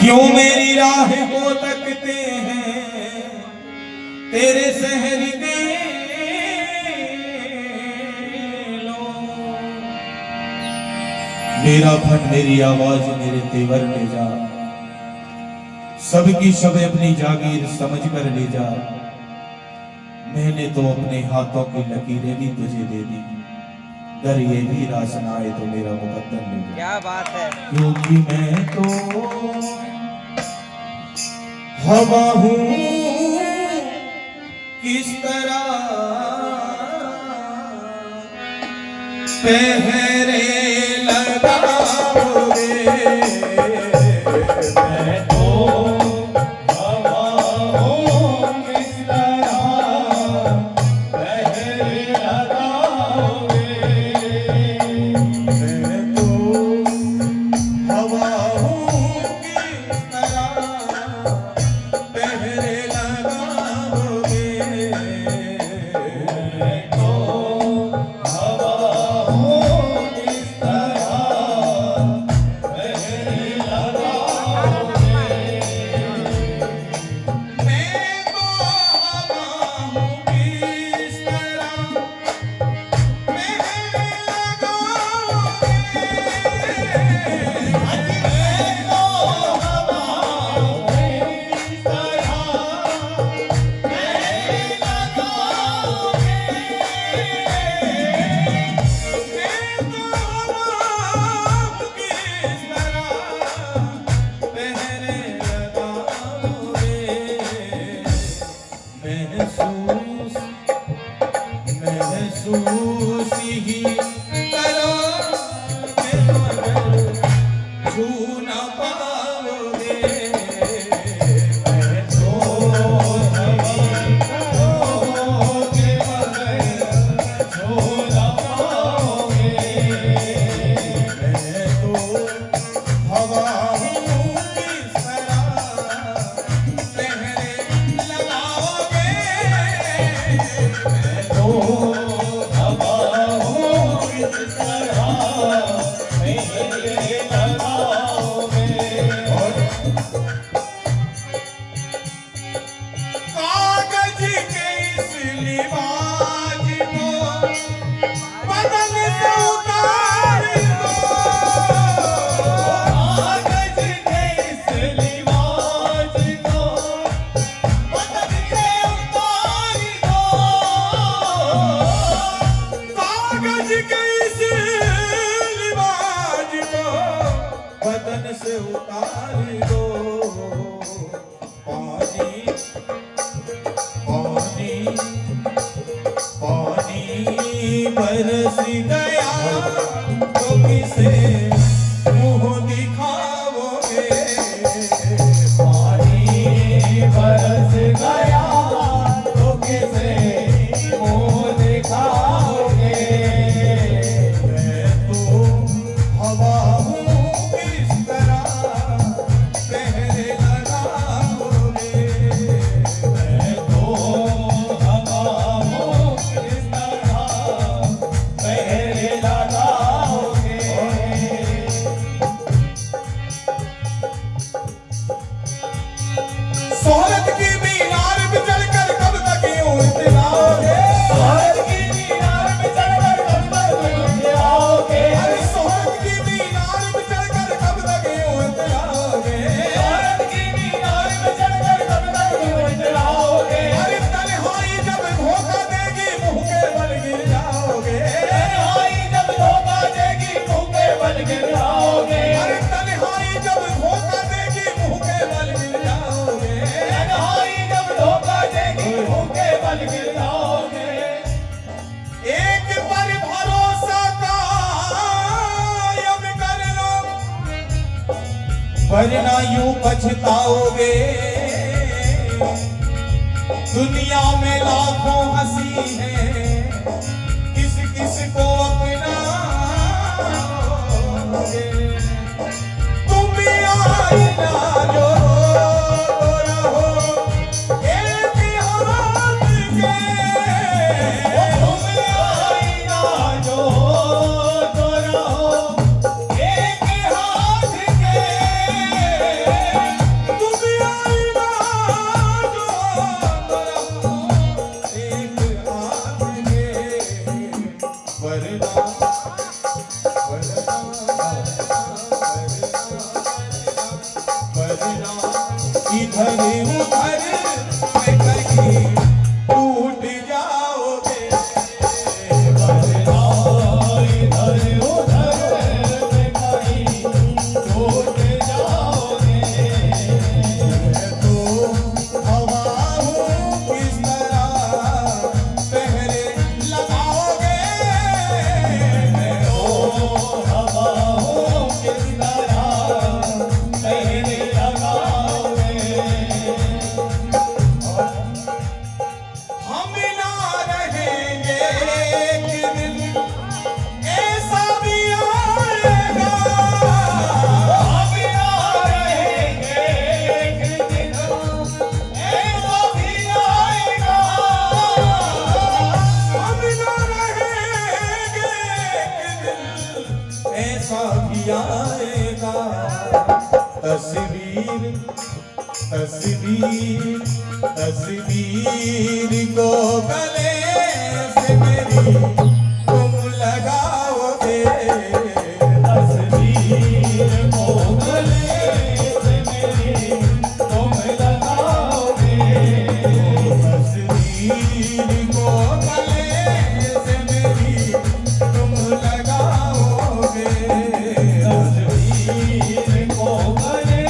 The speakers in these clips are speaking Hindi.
क्यों मेरी राह को तकते हैं तेरे शहर के लोग। मेरा फन मेरी आवाज मेरे तेवर ले जा, सबकी सब अपनी जागीर समझ कर ले जा। मैंने तो अपने हाथों की लकीरें भी तुझे दे दी, डर ये भी रास ना आए तो मेरा मुकद्दर ले जा। क्या बात है। क्योंकि मैं तो हवा हूँ किस तरह पहरे लगाओगे। मैं तो हवा हूँ किस तरह पहरे लगाओगे। मैं तो हवा हूँ किस तरह पहरे लगाओगे। मैं तो हवा हूँ किस तरह पहरे लगाओगे। मैं तो हवा हूँ किस तरह पहरे लगाओगे। मैं तो हवा हूँ किस महसूस ही करो मगर छू न पाओगे। महसूस ही करोगे मगर छू न पाओगे। मैं तो हवा हूँ किस तरह पहरे लगाओगे। मैं तो हवा हूँ किस तरह पहरे लगाओगे। कागज के इस लिबाज को बदन से उतार दो। कागज के इस लिबाज को बदन से उतार दो। कागज के इस लिबाज को बदन से उतार दो। पानी पानी पानी बरस गया तो किसे मुंह दिखाओगे। पानी बरस गया तो किसे मुंह दिखाओगे। मैं तो हवा हूँ किस तरह पहरे लगाओगे। मैं तो हवा हूँ किस तरह पहरे लगाओगे। शोहरत की मीनार पे चढ़कर कब तक यूं इतराओगे। शोहरत की मीनार पे चढ़कर कब तक यूं इतराओगे। अरे शोहरत की मीनार पे चढ़कर कब तक यूं इतराओगे। शोहरत की मीनार पे चढ़कर कब तक यूं इतराओगे। अरे तन्हाई जब धोखा देगी मुंह के बल गिर जाओगे। तन्हाई जब धोखा देगी मुंह के बल गिर जाओगे। अरे तन्हाई जब धोखा देगी मुंह के बल गिर जाओगे। तन्हाई जब धोखा देगी मुंह के बल गिर जाओगे। एक पर भरोसा कायम कर लो वरना यूं पछताओगे। दुनिया में लाखों हंसी है किस किस को अपनाओगे। तुम भी आईना जो रहो एक हाथ के। तुम भी आईना जो रहो एक हाथ के। बहना इधर उधर में कहीं टूट जाओगे बहना इधर उधर में कहीं टूट जाओगे तो हवा हूँ किस तरह पहरे लगाओगे तो हवा हूँ किस तरह पहरे लगाओगे हम ना रहेंगे एक दिन ऐसा भी आएगा हम ना रहेंगे एक दिन ऐसा भी आएगा हम ना रहेंगे एक दिन ऐसा भी आएगा तस्वीर तस्वीर तस्वीर को गले से मेरी तुम लगाओगे तस्वीर को गले से मेरी तुम लगाओगे तस्वीर को गले से मेरी तुम लगाओगे तस्वीर को गले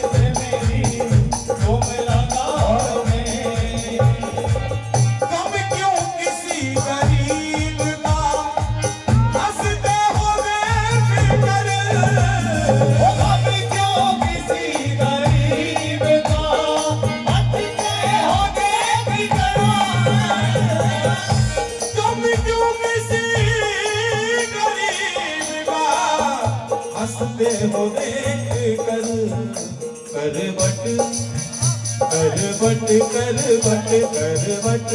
से मेरी तुम लगाओगे कब क्यों किसी गरीब का हंसते हो बेफिक्र कब क्यों किसी गरीब का हंसते हो बेफिक्र कब क्यों किसी गरीब का हंसते हो देखकर करवट करवट करवट करवट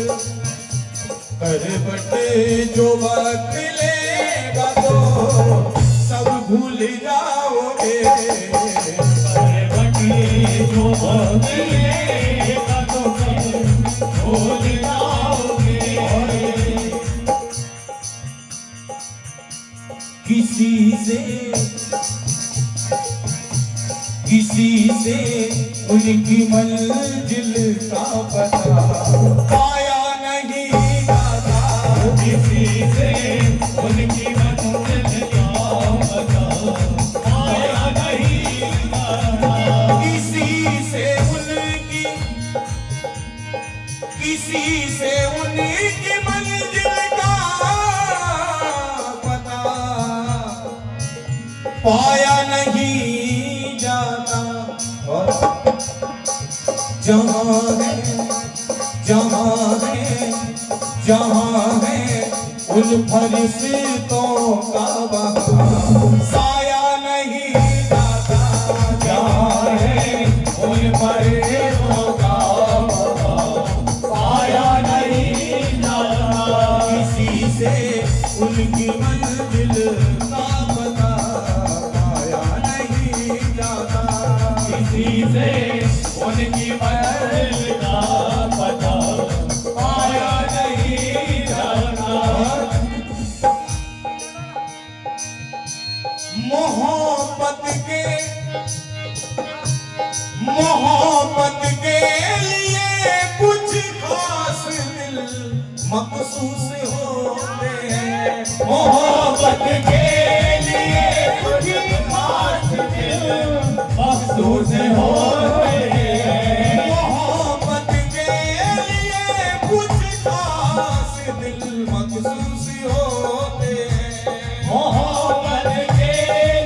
करवट जो वक्त लेगा तो सब भूल जाओगे करवट जो वक्त लेगा तो सब भूल जाओगे किसी से उनकी मंजिल का पता पाया नहीं जाता किसी से उनकी मंजिल का पता पाया नहीं जाता किसी से उनकी मंजिल का पता पाया नहीं जाता जहाँ है उन फरिश्तों का वहाँ साया नहीं जाता जहाँ है उन फरिश्तों का वहाँ साया नहीं जाता किसी से उनकी मंजिल का पता पाया नहीं जाता किसी से उनकी मंजिल का पता पाया नहीं जाता मोहब्बत के लिए कुछ खास दिल मखसूस होते हैं मोहब्बत के लिए कुछ खास दिल मखसूस होते हैं मोहब्बत के लिए कुछ खास दिल मखसूस होते हैं मोहब्बत के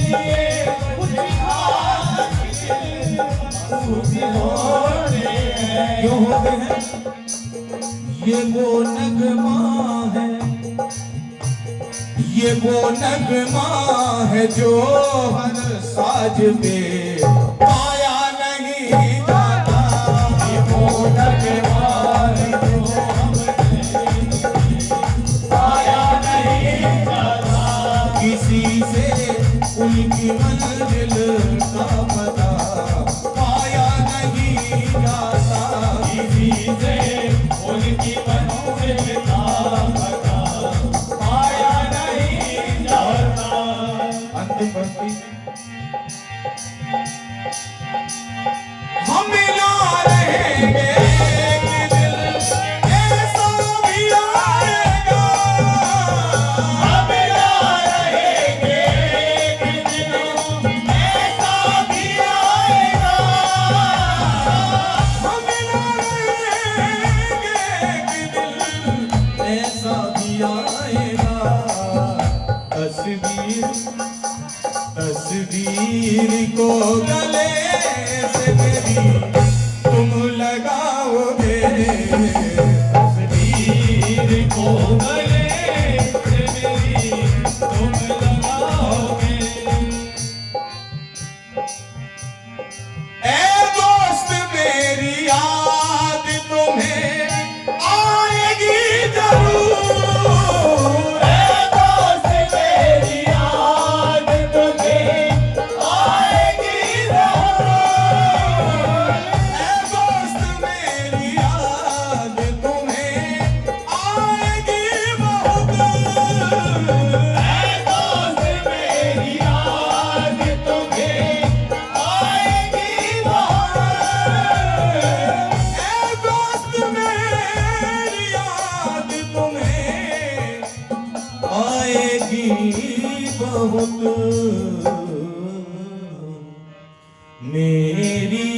लिए कुछ खास दिल मखसूस होते हैं क्यों होते हैं ये वो नगमा है जो हर साज पे पाया नहीं जाता ये वो नगमा है जो पाया नहीं जाता किसी से उनकी मंजिल का पता पाया नहीं जाता किसी से उनकी मंजिल का पता पाया नहीं जाता अंतिम पंक्ति हम मिला रहेंगे एक दिन ऐसा भी आएगा, हम मिला रहेंगे एक दिन ऐसा भी आएगा, हम मिला रहेंगे एक दिन ऐसा भी आएगा। तस्वीर को गले से मेरी तुम लगाओगे, तस्वीर को गले से मेरी तुम लगाओगे। ऐ दोस्त मेरी याद तुम्हें आएगी जरूर, ऐ दोस्त मेरी याद तुम्हें आएगी जरूर, ऐ दोस्त मेरी याद तुम्हें आएगी बहुत, ऐ दोस्त मेरी याद तुम्हें आएगी बहुत, ऐ दोस्त मेरी याद तुम्हें आएगी बहुत। मेरी